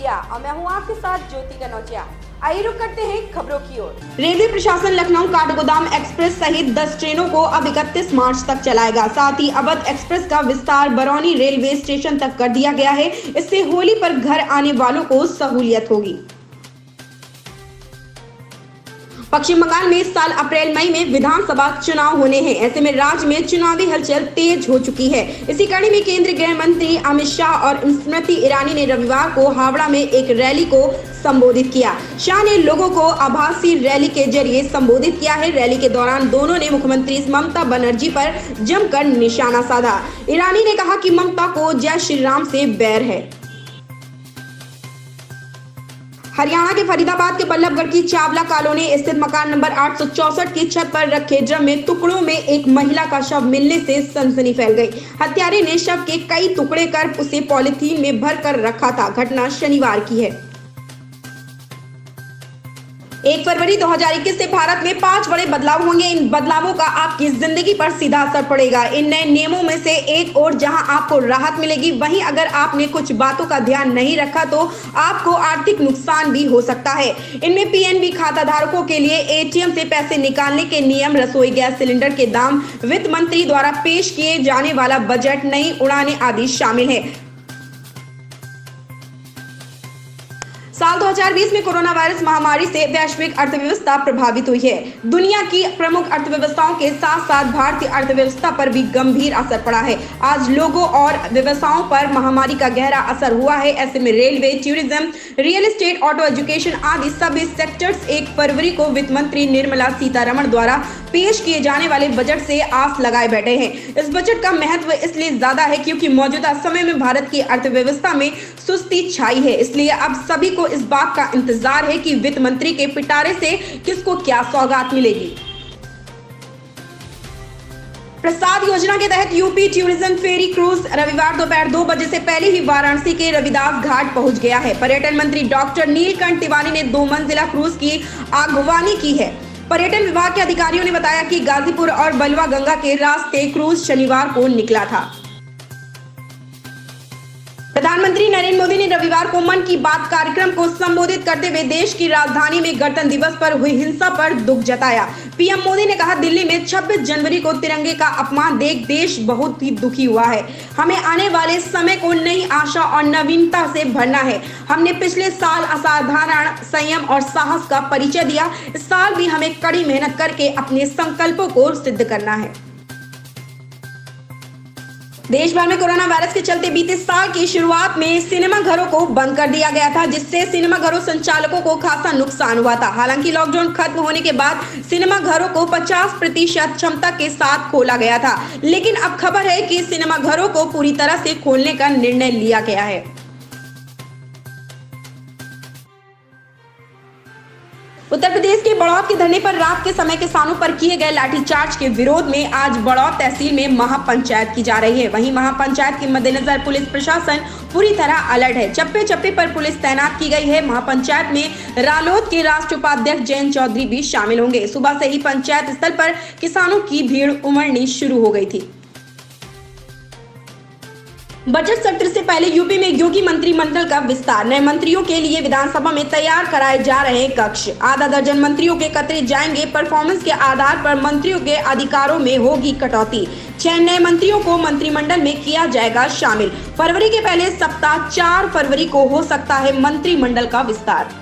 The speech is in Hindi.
इंडिया और मैं हूँ आपके साथ ज्योति कनौजिया। आइए रुक करते हैं खबरों की ओर। रेलवे प्रशासन लखनऊ काठगोदाम एक्सप्रेस सहित 10 ट्रेनों को अब 31 मार्च तक चलाएगा। साथ ही अवध एक्सप्रेस का विस्तार बरौनी रेलवे स्टेशन तक कर दिया गया है। इससे होली पर घर आने वालों को सहूलियत होगी। पश्चिम बंगाल में इस साल अप्रैल मई में विधानसभा चुनाव होने हैं। ऐसे में राज्य में चुनावी हलचल तेज हो चुकी है। इसी कड़ी में केंद्रीय गृह मंत्री अमित शाह और स्मृति ईरानी ने रविवार को हावड़ा में एक रैली को संबोधित किया। शाह ने लोगों को आभासी रैली के जरिए संबोधित किया है। रैली के दौरान दोनों ने मुख्यमंत्री ममता बनर्जी पर जमकर निशाना साधा। ईरानी ने कहा कि ममता को जय श्री राम से बैर है। हरियाणा के फरीदाबाद के बल्लभगढ़ की चावला कॉलोनी स्थित मकान नंबर 864 की छत पर रखे ड्रम में टुकड़ों में एक महिला का शव मिलने से सनसनी फैल गई। हत्यारे ने शव के कई टुकड़े कर उसे पॉलीथीन में भर कर रखा था। घटना शनिवार की है। 1 फरवरी 2021 से भारत में 5 बड़े बदलाव होंगे। इन बदलावों का आपकी जिंदगी पर सीधा असर पड़ेगा। इन नए नियमों में से एक और जहां आपको राहत मिलेगी, वहीं अगर आपने कुछ बातों का ध्यान नहीं रखा तो आपको आर्थिक नुकसान भी हो सकता है। इनमें पीएनबी खाता धारकों के लिए एटीएम से पैसे निकालने के नियम, रसोई गैस सिलेंडर के दाम, वित्त मंत्री द्वारा पेश किए जाने वाला बजट, नई उड़ानें आदि शामिल है। साल 2020 में कोरोना वायरस महामारी से वैश्विक अर्थव्यवस्था प्रभावित हुई है। दुनिया की प्रमुख अर्थव्यवस्थाओं के साथ साथ भारतीय अर्थव्यवस्था पर भी गंभीर असर पड़ा है। आज लोगों और व्यवसायों पर महामारी का गहरा असर हुआ है। ऐसे में railway, tourism, real estate, auto, education आदि सभी सेक्टर्स 1 फरवरी को वित्त मंत्री निर्मला सीतारमण द्वारा पेश किए जाने वाले बजट से आस लगाए बैठे हैं। इस बजट का महत्व इसलिए ज्यादा है क्योंकि मौजूदा समय में भारत की अर्थव्यवस्था में सुस्ती छाई है। इसलिए अब सभी को इस बात का इंतजार है कि वित्त मंत्री के पिटारे से किसको क्या सौगात मिलेगी। प्रसाद योजना के तहत यूपी टूरिज्म फेरी क्रूज रविवार दोपहर 2 बजे से पहले ही वाराणसी के रविदास घाट पहुंच गया है। पर्यटन मंत्री डॉक्टर नीलकंठ तिवारी ने 2 मंजिला क्रूज की आगवानी की है। पर्यटन विभाग के अधिकारियों ने बताया कि गाजीपुर और बलवा गंगा के रास्ते क्रूज शनिवार को निकला था। प्रधानमंत्री नरेंद्र मोदी ने रविवार को मन की बात कार्यक्रम को संबोधित करते हुए देश की राजधानी में गणतंत्र दिवस पर हुई हिंसा पर दुख जताया। पीएम मोदी ने कहा, दिल्ली में 26 जनवरी को तिरंगे का अपमान देख देश बहुत ही दुखी हुआ है। हमें आने वाले समय को नई आशा और नवीनता से भरना है। हमने पिछले साल असाधारण संयम और साहस का परिचय दिया। इस साल भी हमें कड़ी मेहनत करके अपने संकल्पों को सिद्ध करना है। देश भर में कोरोना वायरस के चलते बीते साल की शुरुआत में सिनेमा घरों को बंद कर दिया गया था, जिससे सिनेमा घरों संचालकों को खासा नुकसान हुआ था। हालांकि लॉकडाउन खत्म होने के बाद सिनेमा घरों को 50% क्षमता के साथ खोला गया था, लेकिन अब खबर है कि सिनेमा घरों को पूरी तरह से खोलने का निर्णय लिया गया है। उत्तर प्रदेश के बड़ौद के धरने पर रात के समय किसानों पर किए गए लाठीचार्ज के विरोध में आज बड़ौद तहसील में महापंचायत की जा रही है। वहीं महापंचायत के मद्देनजर पुलिस प्रशासन पूरी तरह अलर्ट है। चप्पे चप्पे पर पुलिस तैनात की गई है। महापंचायत में रालोद के राष्ट्रीय उपाध्यक्ष जयंत चौधरी भी शामिल होंगे। सुबह से ही पंचायत स्थल पर किसानों की भीड़ उमड़नी शुरू हो गई थी। बजट सत्र से पहले यूपी में योगी मंत्रिमंडल का विस्तार। नए मंत्रियों के लिए विधानसभा में तैयार कराए जा रहे कक्ष। आधा दर्जन मंत्रियों के कतरे जाएंगे। परफॉर्मेंस के आधार पर मंत्रियों के अधिकारों में होगी कटौती। 6 नए मंत्रियों को मंत्रिमंडल में किया जाएगा शामिल। फरवरी के पहले सप्ताह 4 फरवरी को हो सकता है मंत्रिमंडल का विस्तार।